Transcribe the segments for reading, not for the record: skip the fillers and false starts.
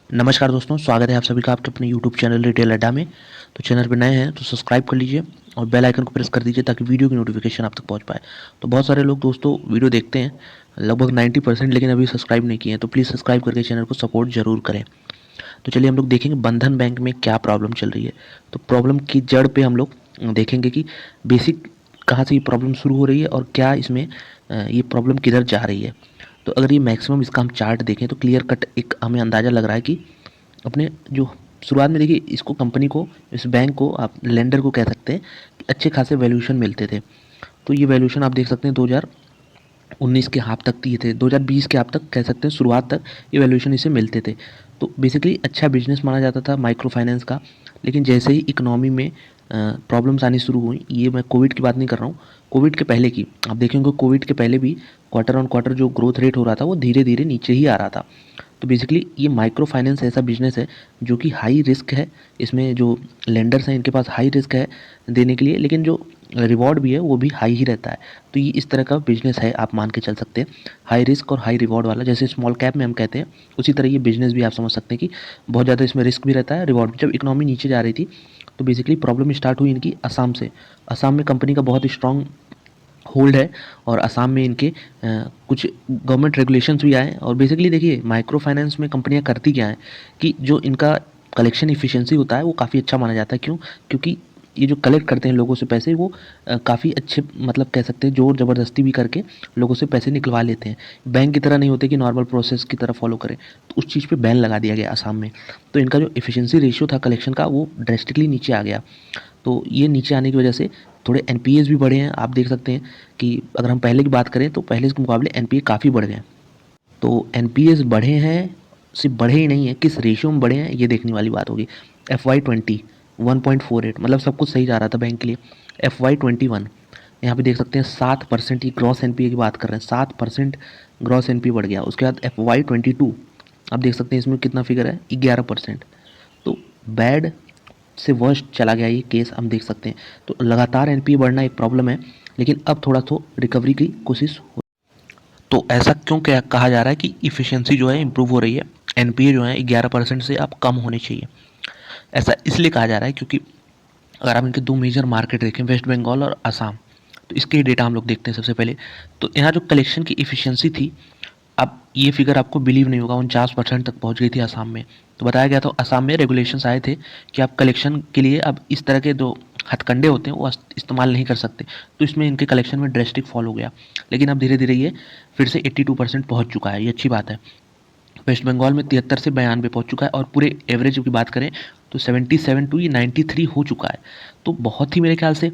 नमस्कार दोस्तों, स्वागत है आप सभी का आपके अपने यूट्यूब चैनल रिटेल अड्डा में। तो चैनल पर नए हैं तो सब्सक्राइब कर लीजिए और बेल आइकन को प्रेस कर दीजिए ताकि वीडियो की नोटिफिकेशन आप तक पहुंच पाए। तो बहुत सारे लोग दोस्तों वीडियो देखते हैं, लगभग 90%, लेकिन अभी सब्सक्राइब नहीं किए हैं। तो प्लीज़ सब्सक्राइब करके चैनल को सपोर्ट जरूर करें। तो चलिए हम लोग देखेंगे बंधन बैंक में क्या प्रॉब्लम चल रही है। तो प्रॉब्लम की जड़ पे हम लोग देखेंगे कि बेसिक कहाँ से ये प्रॉब्लम शुरू हो रही है और क्या इसमें ये प्रॉब्लम किधर जा रही है। तो अगर ये मैक्सिमम इसका हम चार्ट देखें तो क्लियर कट एक हमें अंदाज़ा लग रहा है कि अपने जो शुरुआत में देखिए, इसको कंपनी को, इस बैंक को आप लेंडर को कह सकते हैं कि अच्छे खासे वैल्यूएशन मिलते थे। तो ये वैल्यूएशन आप देख सकते हैं 2019 के हाफ तक दिए थे, 2020 के हाफ तक कह सकते हैं, शुरुआत तक ये वैल्यूएशन इसे मिलते थे। तो बेसिकली अच्छा बिजनेस माना जाता था माइक्रो फाइनेंस का। लेकिन जैसे ही इकोनॉमी में प्रॉब्लम्स आनी शुरू हुई, ये मैं कोविड की बात नहीं कर रहा हूँ, कोविड के पहले की आप देखेंगे, कोविड के पहले भी क्वार्टर ऑन क्वार्टर जो ग्रोथ रेट हो रहा था वो धीरे धीरे नीचे ही आ रहा था। तो बेसिकली ये माइक्रो फाइनेंस ऐसा बिजनेस है जो कि हाई रिस्क है। इसमें जो लेंडर्स हैं इनके पास हाई रिस्क है देने के लिए, लेकिन जो रिवॉर्ड भी है वो भी हाई ही रहता है। तो ये इस तरह का बिजनेस है, आप मान के चल सकते हैं, हाई रिस्क और हाई रिवॉर्ड वाला। जैसे स्मॉल कैप में हम कहते हैं, उसी तरह ये बिजनेस भी आप समझ सकते हैं कि बहुत ज़्यादा इसमें रिस्क भी रहता है, रिवॉर्ड भी। जब इकोनॉमी नीचे जा रही थी तो बेसिकली प्रॉब्लम स्टार्ट हुई इनकी असम से। असम में कंपनी का बहुत स्ट्रॉन्ग होल्ड है और असम में इनके कुछ गवर्नमेंट रेगुलेशंस भी आए। और बेसिकली देखिए, माइक्रो फाइनेंस में कंपनियां करती क्या हैं कि जो इनका कलेक्शन इफिशिएंसी होता है वो काफ़ी अच्छा माना जाता है। क्यों? क्योंकि ये जो कलेक्ट करते हैं लोगों से पैसे, वो काफ़ी अच्छे, मतलब कह सकते हैं जोर ज़बरदस्ती भी करके लोगों से पैसे निकलवा लेते हैं। बैंक की तरह नहीं होते कि नॉर्मल प्रोसेस की तरह फॉलो करें। तो उस चीज़ पे बैन लगा दिया गया असम में। तो इनका जो एफिशिएंसी रेशियो था कलेक्शन का, वो ड्रेस्टिकली नीचे आ गया। तो ये नीचे आने की वजह से थोड़े एनपीएस भी बढ़े हैं। आप देख सकते हैं कि अगर हम पहले की बात करें तो पहले के मुकाबले एनपीए काफ़ी बढ़ गए हैं। तो एनपीएस बढ़े हैं, सिर्फ बढ़े ही नहीं है, किस रेशियो में बढ़े हैं ये देखने वाली बात होगी। FY20 1.48, मतलब सब कुछ सही जा रहा था बैंक के लिए। FY21 यहाँ पे देख सकते हैं 7%, ये ग्रॉस एनपीए की बात कर रहे हैं, 7% ग्रॉस एनपीए बढ़ गया। उसके बाद FY22 आप देख सकते हैं इसमें कितना फिगर है, 11%। तो बैड से वर्स्ट चला गया ये केस, हम देख सकते हैं। तो लगातार एनपीए बढ़ना एक प्रॉब्लम है, लेकिन अब थोड़ा तो रिकवरी की कोशिश हो। तो ऐसा क्यों क्या कहा जा रहा है कि इफ़िशिएंसी जो है इम्प्रूव हो रही है, एनपीए जो है 11% से अब कम होने चाहिए। ऐसा इसलिए कहा जा रहा है क्योंकि अगर आप इनके दो मेजर मार्केट देखें, वेस्ट बंगाल और असम, तो इसके डेटा हम लोग देखते हैं सबसे पहले। तो यहाँ जो कलेक्शन की इफ़िशिएंसी थी, अब ये फिगर आपको बिलीव नहीं होगा, 49% तक पहुँच गई थी असम में। तो बताया गया था असम में रेगुलेशंस आए थे कि आप कलेक्शन के लिए अब इस तरह के जो हथकंडे होते हैं वो इस्तेमाल नहीं कर सकते। तो इसमें इनके कलेक्शन में ड्रेस्टिक फॉल हो गया। लेकिन अब धीरे धीरे ये फिर से 82% पहुँच चुका है, ये अच्छी बात है। वेस्ट बंगाल में 73 से 92 पहुँच चुका है, और पूरे एवरेज की बात करें तो 77 टू ये 93 हो चुका है। तो बहुत ही मेरे ख्याल से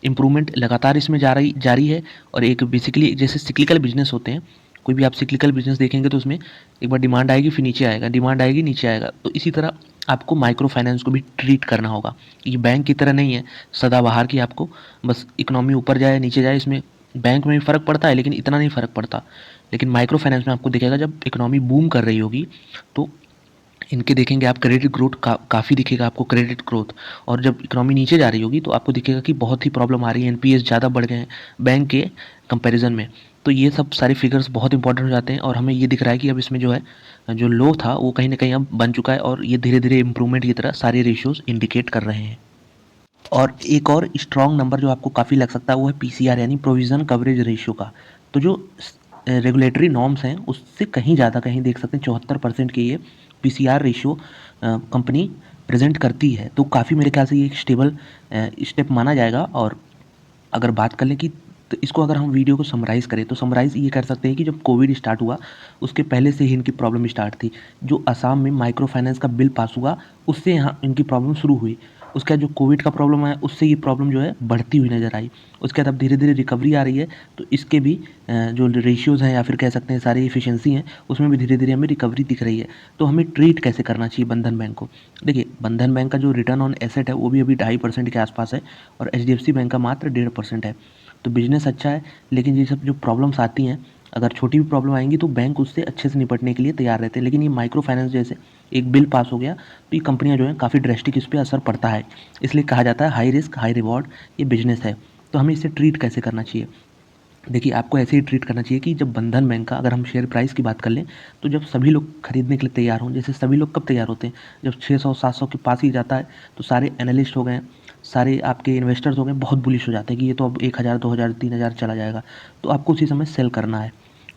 इम्प्रूवमेंट लगातार इसमें जारी है। और एक बेसिकली जैसे सिक्लिकल बिजनेस होते हैं, कोई भी आप सिक्लिकल बिजनेस देखेंगे तो उसमें एक बार डिमांड आएगी फिर नीचे आएगा, डिमांड आएगी नीचे आएगा। तो इसी तरह आपको माइक्रो फाइनेंस को भी ट्रीट करना होगा। ये बैंक की तरह नहीं है सदाबहार की, आपको बस इकोनॉमी ऊपर जाए नीचे जाए, इसमें बैंक में भी फ़र्क पड़ता है लेकिन इतना नहीं फ़र्क पड़ता। लेकिन माइक्रो फाइनेंस में आपको दिखेगा जब इकोनॉमी बूम कर रही होगी तो इनके देखेंगे आप क्रेडिट ग्रोथ काफ़ी दिखेगा आपको, क्रेडिट ग्रोथ। और जब इकोनॉमी नीचे जा रही होगी तो आपको दिखेगा कि बहुत ही प्रॉब्लम आ रही है, एनपीएस ज़्यादा बढ़ गए हैं बैंक के कंपैरिजन में। तो ये सब सारे फिगर्स बहुत इंपॉर्टेंट हो जाते हैं, और हमें ये दिख रहा है कि अब इसमें जो है, जो लो था वो कहीं ना कहीं अब बन चुका है, और ये धीरे धीरे इंप्रूवमेंट की तरह सारे रेशियोज इंडिकेट कर रहे हैं। और एक और स्ट्रॉन्ग नंबर जो आपको काफ़ी लग सकता है वो है पीसीआर, यानी प्रोविज़न कवरेज रेशियो का। तो जो रेगुलेटरी नॉर्म्स हैं उससे कहीं ज़्यादा, कहीं देख सकते हैं 74% की ये पीसीआर रेशियो कंपनी प्रेजेंट करती है। तो काफ़ी मेरे ख्याल से ये एक स्टेबल स्टेप माना जाएगा। और अगर बात कर लें कि, तो इसको अगर हम वीडियो को समराइज़ करें तो समराइज़ ये कर सकते हैं कि जब कोविड स्टार्ट हुआ उसके पहले से ही इनकी प्रॉब्लम स्टार्ट थी। जो असम में माइक्रो फाइनेंस का बिल पास हुआ उससे यहाँ इनकी प्रॉब्लम शुरू हुई। उसके बाद जो कोविड का प्रॉब्लम आया उससे ये प्रॉब्लम जो है बढ़ती हुई नज़र आई। उसके बाद अब धीरे धीरे रिकवरी आ रही है। तो इसके भी जो रेशियोज़ हैं, या फिर कह सकते हैं सारी एफिशिएंसी हैं, उसमें भी धीरे धीरे हमें रिकवरी दिख रही है। तो हमें ट्रीट कैसे करना चाहिए बंधन बैंक को? देखिए, बंधन बैंक का जो रिटर्न ऑन एसेट है वो भी अभी 2.5% के आसपास है, और एचडीएफसी बैंक का मात्र 1.5% है। तो बिजनेस अच्छा है, लेकिन ये सब जो प्रॉब्लम्स आती हैं, अगर छोटी भी प्रॉब्लम आएंगी तो बैंक उससे अच्छे से निपटने के लिए तैयार रहते हैं। लेकिन ये माइक्रो फाइनेंस जैसे एक बिल पास हो गया तो ये कंपनियां जो हैं काफ़ी ड्रेस्टिक इस पर असर पड़ता है। इसलिए कहा जाता है हाई रिस्क हाई रिवॉर्ड ये बिजनेस है। तो हमें इसे ट्रीट कैसे करना चाहिए? देखिए, आपको ऐसे ही ट्रीट करना चाहिए कि जब बंधन बैंक का अगर हम शेयर प्राइस की बात कर लें, तो जब सभी लोग खरीदने के लिए तैयार हों, जैसे सभी लोग कब तैयार होते हैं? जब 600-700 के पास ही जाता है, तो सारे एनालिस्ट हो गए, सारे आपके इन्वेस्टर्स हो गए, बहुत बुलिश हो जाते हैं कि ये तो अब 1000, 2000, 3000 चला जाएगा। तो आपको उसी समय सेल करना है।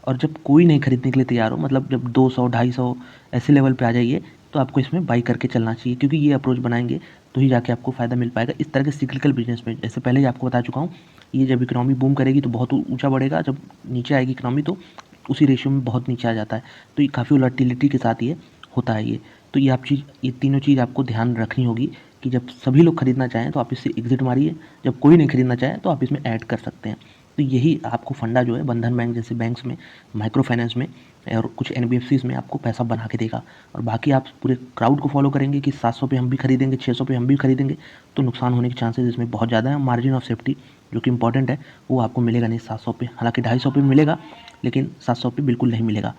और जब कोई नहीं खरीदने के लिए तैयार हो, मतलब जब 200, 250 ऐसे लेवल पे आ जाइए, तो आपको इसमें बाई करके चलना चाहिए, क्योंकि ये अप्रोच बनाएँगे, तो ही जाके आपको फ़ायदा मिल पाएगा। इस तरह के सिक्लिकल बिज़नेस में, जैसे पहले ही आपको बता चुका हूँ, ये जब इकोनॉमी बूम करेगी तो बहुत ऊँचा बढ़ेगा, जब नीचे आएगी इकोनॉमी तो उसी रेशियो में बहुत नीचे आ जाता है। तो ये काफ़ी वोलेटिलिटी के साथ ये होता है ये। तो ये तीनों चीज़ आपको ध्यान रखनी होगी कि जब सभी लोग खरीदना चाहें तो आप इससे एग्ज़िट मारिए, जब कोई नहीं खरीदना चाहे तो आप इसमें ऐड कर सकते हैं। तो यही आपको फंडा जो है बंधन बैंक जैसे बैंक्स में, माइक्रो फाइनेंस में और कुछ एनबीएफसीज़ में आपको पैसा बना के देगा। और बाकी आप पूरे क्राउड को फॉलो करेंगे कि 700 पे हम भी खरीदेंगे, 600 पे हम भी खरीदेंगे, तो नुकसान होने के चांसेस इसमें बहुत ज़्यादा है। मार्जिन ऑफ सेफ्टी जो कि इंपॉर्टेंट है, वो आपको मिलेगा नहीं 700 पे, हालाँकि 250 पे मिलेगा, लेकिन 700 पे बिल्कुल नहीं मिलेगा।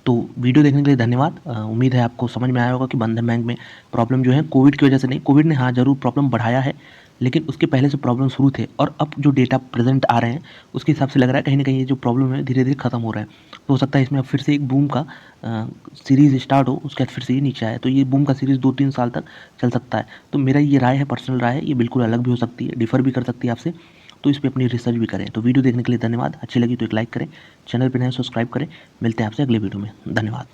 तो वीडियो देखने के लिए धन्यवाद। उम्मीद है आपको समझ में आया होगा कि बंधन बैंक में प्रॉब्लम जो है कोविड की वजह से नहीं, कोविड ने हाँ ज़रूर प्रॉब्लम बढ़ाया है, लेकिन उसके पहले से प्रॉब्लम शुरू थे और अब जो डेटा प्रेजेंट आ रहे हैं उसके हिसाब से लग रहा है कहीं न कहीं ये जो प्रॉब्लम है धीरे-धीरे खत्म हो रहा है। तो हो सकता है इसमें अब फिर से एक बूम का सीरीज़ स्टार्ट हो, उसके बाद फिर से ये नीचे आए, तो ये बूम का सीरीज़ 2-3 साल तक चल सकता है। तो मेरा ये राय है, पर्सनल राय है, ये बिल्कुल अलग भी हो सकती है, डिफ़र भी कर सकती है आपसे, तो इस पे अपनी रिसर्च भी करें। तो वीडियो देखने के लिए धन्यवाद। अच्छी लगी तो एक लाइक करें, चैनल पे नए हैं सब्सक्राइब करें। मिलते हैं आपसे अगले वीडियो में। धन्यवाद।